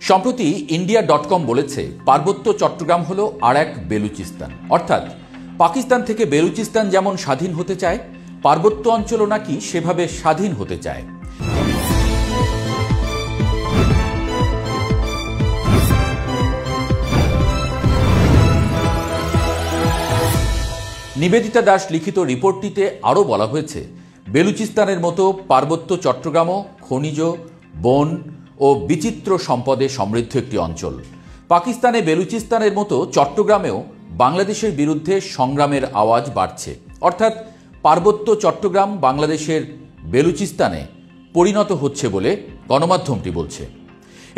সম্প্রতি ইন্ডিয়া.com বলেছে পার্বত্য চট্টগ্রাম হলো আর এক বেলুচিস্তান, অর্থাৎ পাকিস্তান থেকে বেলুচিস্তান যেমন স্বাধীন হতে চায়, পার্বত্য অঞ্চলও নাকি সেভাবে স্বাধীন হতে চায়। নিবেদিতা দাস লিখিত রিপোর্টটিতে আরও বলা হয়েছে, বেলুচিস্তানের মতো পার্বত্য চট্টগ্রামও খনিজ, বন ও বিচিত্র সম্পদে সমৃদ্ধ একটি অঞ্চল। পাকিস্তানে বেলুচিস্তানের মতো চট্টগ্রামেও বাংলাদেশের বিরুদ্ধে সংগ্রামের আওয়াজ বাড়ছে, অর্থাৎ পার্বত্য চট্টগ্রাম বাংলাদেশের বেলুচিস্তানে পরিণত হচ্ছে বলে গণমাধ্যমটি বলছে।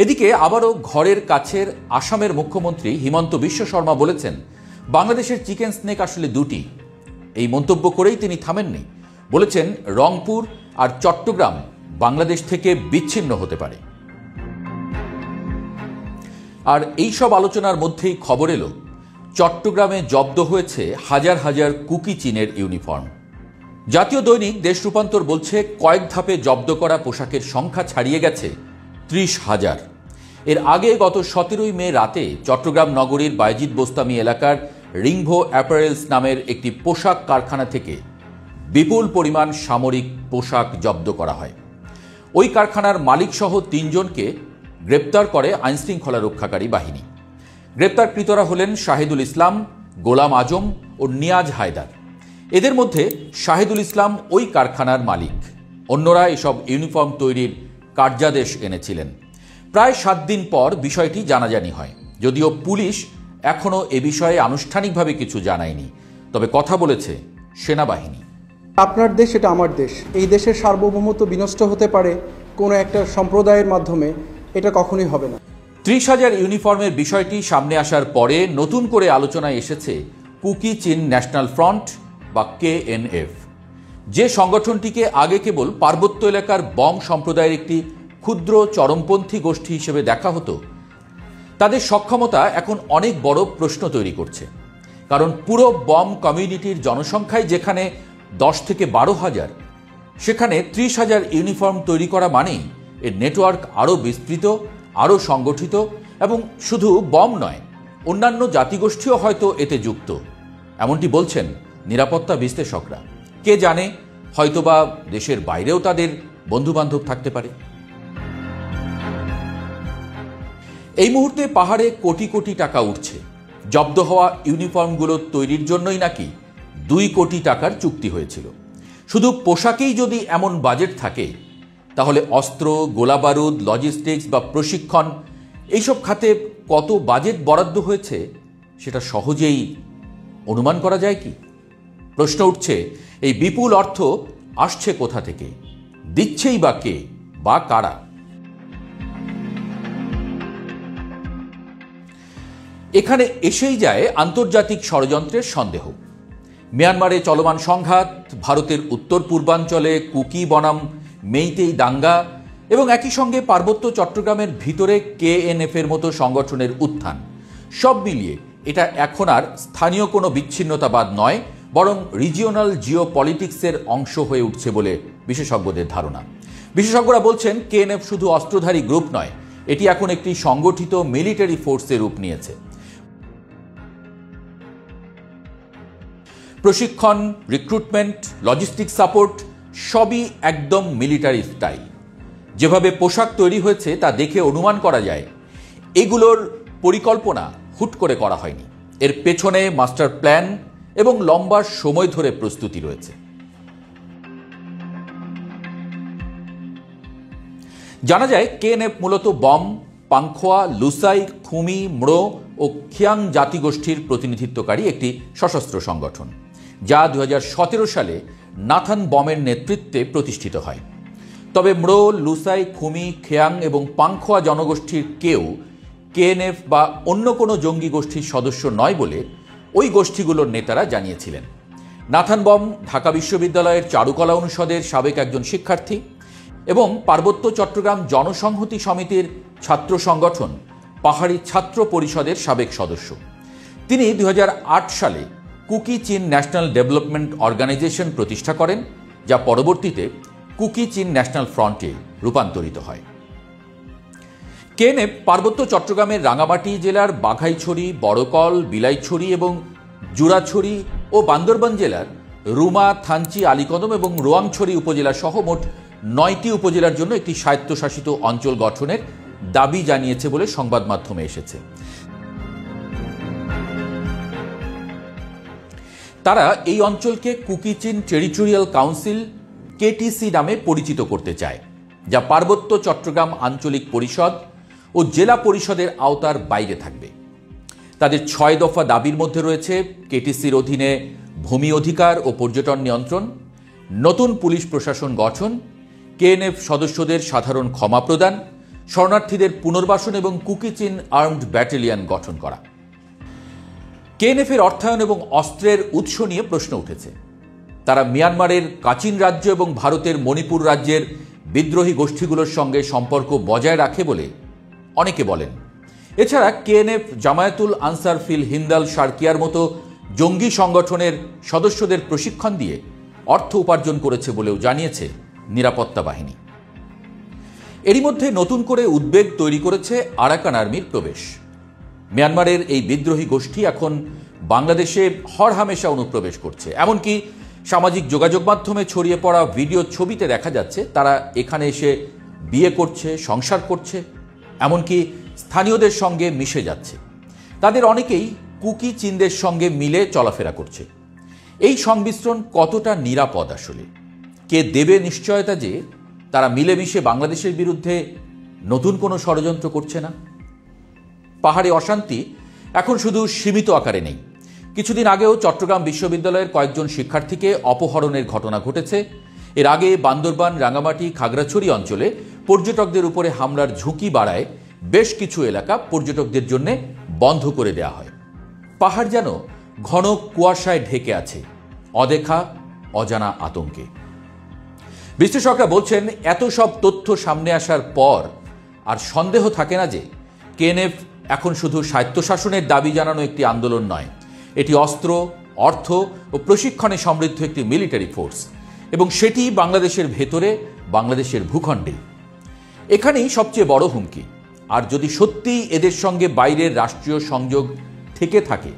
এদিকে আবারও ঘরের কাছের আসামের মুখ্যমন্ত্রী হিমন্ত বিশ্ব শর্মা বলেছেন, বাংলাদেশের চিকেন স্নেক আসলে দুটি। এই মন্তব্য করেই তিনি থামেননি, বলেছেন রংপুর আর চট্টগ্রাম বাংলাদেশ থেকে বিচ্ছিন্ন হতে পারে। আর এই সব আলোচনার মধ্যেই খবর এলো, চট্টগ্রামে জব্দ হয়েছে হাজার হাজার কুকি চীনের ইউনিফর্ম। জাতীয় দৈনিক দেশ রূপান্তর বলছে, কয়েক ধাপে জব্দ করা পোশাকের সংখ্যা ছাড়িয়ে গেছে 30,000। এর আগে গত 17 মে রাতে চট্টগ্রাম নগরীর বায়েজিদ বোস্তামি এলাকার রিংভো অ্যাপারেলস নামের একটি পোশাক কারখানা থেকে বিপুল পরিমাণ সামরিক পোশাক জব্দ করা হয়। ওই কারখানার মালিকসহ 3 জনকে গ্রেপ্তার করে আইনশৃঙ্খলা রক্ষাকারী বাহিনী। গ্রেপ্তারকৃতরা হলেন শাহিদুল ইসলাম, গোলাম আজম ও নিয়াজ হায়দার। এদের মধ্যে শাহিদুল ইসলাম ওই কারখানার মালিক, অন্যরা এসব ইউনিফর্ম তৈরির কার্যাদেশ এনেছিলেন। প্রায় 7 দিন পর বিষয়টি জানাজানি হয়, যদিও পুলিশ এখনও এ বিষয়ে আনুষ্ঠানিকভাবে কিছু জানায়নি, তবে কথা বলেছে সেনাবাহিনী। আপনার দেশ, এটা আমার দেশ। এই দেশের সার্বভৌমত্ব বিনষ্ট হতে পারে কোনো একটা সম্প্রদায়ের মাধ্যমে, এটা কখনোই হবে না। 30,000 ইউনিফর্মের বিষয়টি সামনে আসার পরে নতুন করে আলোচনায় এসেছে কুকি চীন ন্যাশনাল ফ্রন্ট বা KNF, যে সংগঠনটিকে আগে কেবল পার্বত্য এলাকার বং সম্প্রদায়ের একটি ক্ষুদ্র চরমপন্থী গোষ্ঠী হিসেবে দেখা হতো। তাদের সক্ষমতা এখন অনেক বড় প্রশ্ন তৈরি করছে, কারণ পুরো বম কমিউনিটির জনসংখ্যায় যেখানে 10 থেকে 12,000, সেখানে 30,000 ইউনিফর্ম তৈরি করা মানেই এর নেটওয়ার্ক আরও বিস্তৃত, আরও সংগঠিত, এবং শুধু বম নয়, অন্যান্য জাতিগোষ্ঠীও হয়তো এতে যুক্ত, এমনটি বলছেন নিরাপত্তা বিশ্লেষকরা। কে জানে, হয়তোবা দেশের বাইরেও তাদের বন্ধুবান্ধব থাকতে পারে। এই মুহূর্তে পাহাড়ে কোটি কোটি টাকা উঠছে। জব্দ হওয়া ইউনিফর্মগুলো তৈরির জন্যই নাকি 2 কোটি টাকার চুক্তি হয়েছিল। শুধু পোশাকেই যদি এমন বাজেট থাকে, তাহলে অস্ত্র, গোলাবারুদ, লজিস্টিক্স বা প্রশিক্ষণ, এইসব খাতে কত বাজেট বরাদ্দ হয়েছে সেটা সহজেই অনুমান করা যায় কি? প্রশ্ন উঠছে, এই বিপুল অর্থ আসছে কোথা থেকে, দিচ্ছেই বা কে বা কারা? এখানে এসেই যায় আন্তর্জাতিক ষড়যন্ত্রের সন্দেহ। মিয়ানমারে চলমান সংঘাত, ভারতের উত্তর পূর্বাঞ্চলে কুকি বনাম মেইতেই দাঙ্গা এবং একই সঙ্গে পার্বত্য চট্টগ্রামের ভিতরে KNF এর মতো সংগঠনের উত্থান, সব মিলিয়ে এটা এখন আর স্থানীয় কোনো বিচ্ছিন্নতাবাদ নয়, বরং রিজিওনাল জিও পলিটিক্সের অংশ হয়ে উঠছে বলে বিশেষজ্ঞদের ধারণা। বিশেষজ্ঞরা বলছেন, KNF শুধু অস্ত্রধারী গ্রুপ নয়, এটি এখন একটি সংগঠিত মিলিটারি ফোর্সের রূপ নিয়েছে। প্রশিক্ষণ, রিক্রুটমেন্ট, লজিস্টিক সাপোর্ট সবই একদম মিলিটারি স্টাইল। যেভাবে পোশাক তৈরি হয়েছে তা দেখে অনুমান করা যায় এগুলোর পরিকল্পনা হুট করে করা হয়নি। এর পেছনে মাস্টার প্ল্যান এবং লম্বা সময় ধরে প্রস্তুতি রয়েছে। জানা যায় KNF মূলত বম, পাংখোয়া, লুসাই, খুমি, ম্রো ও খিয়াং জাতিগোষ্ঠীর প্রতিনিধিত্বকারী একটি সশস্ত্র সংগঠন, যা 2017 সালে নাথান বমের নেতৃত্বে প্রতিষ্ঠিত হয়। তবে ম্রো, লুসাই, খুমি, খিয়াং এবং পাংখোয়া জনগোষ্ঠীর কেউ KNF বা অন্য কোনো জঙ্গি গোষ্ঠীর সদস্য নয় বলে ওই গোষ্ঠীগুলোর নেতারা জানিয়েছিলেন। নাথান বম ঢাকা বিশ্ববিদ্যালয়ের চারুকলা অনুষদের সাবেক একজন শিক্ষার্থী এবং পার্বত্য চট্টগ্রাম জনসংহতি সমিতির ছাত্র সংগঠন পাহাড়ি ছাত্র পরিষদের সাবেক সদস্য। তিনি 2008 সালে কুকি চীন ন্যাশনাল ডেভেলপমেন্ট অর্গানাইজেশন প্রতিষ্ঠা করেন, যা পরবর্তীতে কুকি চীন ন্যাশনাল ফ্রন্টে রূপান্তরিত হয়। কেএনএফ পার্বত্য চট্টগ্রামের রাঙামাটি জেলার বাঘাইছড়ি, বড়কল, বিলাইছড়ি এবং জুরাছড়ি ও বান্দরবান জেলার রুমা, থানচি, আলীকদম এবং রোয়াংছড়ি উপজেলা সহ মোট 9টি উপজেলার জন্য একটি স্বায়ত্তশাসিত অঞ্চল গঠনের দাবি জানিয়েছে বলে সংবাদ মাধ্যমে এসেছে। তারা এই অঞ্চলকে কুকি চিন টেরিটোরিয়াল কাউন্সিল কেটিসি নামে পরিচিত করতে চায়, যা পার্বত্য চট্টগ্রাম আঞ্চলিক পরিষদ ও জেলা পরিষদের আওতার বাইরে থাকবে। তাদের 6 দফা দাবির মধ্যে রয়েছে কেটিসির অধীনে ভূমি অধিকার ও পর্যটন নিয়ন্ত্রণ, নতুন পুলিশ প্রশাসন গঠন, কেএনএফ সদস্যদের সাধারণ ক্ষমা প্রদান, শরণার্থীদের পুনর্বাসন এবং কুকি চিন আর্মড ব্যাটালিয়ন গঠন করা। কেএনএফের অর্থায়ন এবং অস্ত্রের উৎস নিয়ে প্রশ্ন উঠেছে। তারা মিয়ানমারের কাচিন রাজ্য এবং ভারতের মণিপুর রাজ্যের বিদ্রোহী গোষ্ঠীগুলোর সঙ্গে সম্পর্ক বজায় রাখে বলে অনেকে বলেন। এছাড়া KNF Jamaatul answer feel Hindal সার্কিয়ার মতো জঙ্গি সংগঠনের সদস্যদের প্রশিক্ষণ দিয়ে অর্থ উপার্জন করেছে বলেও জানিয়েছে নিরাপত্তা বাহিনী। এরই মধ্যে নতুন করে উদ্বেগ তৈরি করেছে আরাকান আর্মির প্রবেশ। মিয়ানমারের এই বিদ্রোহী গোষ্ঠী এখন বাংলাদেশে হরহামেশা অনুপ্রবেশ করছে। এমনকি সামাজিক যোগাযোগ মাধ্যমে ছড়িয়ে পড়া ভিডিও ছবিতে দেখা যাচ্ছে তারা এখানে এসে বিয়ে করছে, সংসার করছে, এমনকি স্থানীয়দের সঙ্গে মিশে যাচ্ছে। তাদের অনেকেই কুকি চিনদের সঙ্গে মিলে চলাফেরা করছে। এই সংমিশ্রণ কতটা নিরাপদ আসলে? কে দেবে নিশ্চয়তা যে তারা মিলেমিশে বাংলাদেশের বিরুদ্ধে নতুন কোনো ষড়যন্ত্র করছে না? পাহাড়ে অশান্তি এখন শুধু সীমিত আকারে নেই। কিছুদিন আগেও চট্টগ্রাম বিশ্ববিদ্যালয়ের কয়েকজন শিক্ষার্থীকে অপহরণের ঘটনা ঘটেছে। এর আগে বান্দরবান, রাঙামাটি, খাগড়াছড়ি অঞ্চলে পর্যটকদের উপরে হামলার ঝুঁকি বাড়ায় বেশ কিছু এলাকা পর্যটকদের জন্য বন্ধ করে দেওয়া হয়। পাহাড় যেন ঘন কুয়াশায় ঢেকে আছে, অদেখা অজানা আতঙ্কে। বিশ্লেষকরা বলছেন, এত সব তথ্য সামনে আসার পর আর সন্দেহ থাকে না যে কেএনএফ এখন শুধু স্বায়ত্তশাসনের দাবি জানানো একটি আন্দোলন নয়, এটি অস্ত্র, অর্থ ও প্রশিক্ষণে সমৃদ্ধ একটি মিলিটারি ফোর্স, এবং সেটি বাংলাদেশের ভেতরে, বাংলাদেশের ভূখণ্ডে। এখানেই সবচেয়ে বড় হুমকি। আর যদি সত্যিই এদের সঙ্গে বাইরের রাষ্ট্রীয় সংযোগ থেকে থাকে,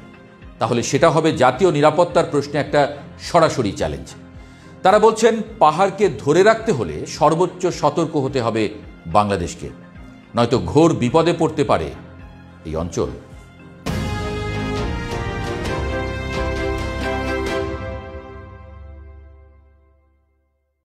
তাহলে সেটা হবে জাতীয় নিরাপত্তার প্রশ্নে একটা সরাসরি চ্যালেঞ্জ। তারা বলছেন, পাহাড়কে ধরে রাখতে হলে সর্বোচ্চ সতর্ক হতে হবে বাংলাদেশকে, নয়তো ঘোর বিপদে পড়তে পারে এই অঞ্চল।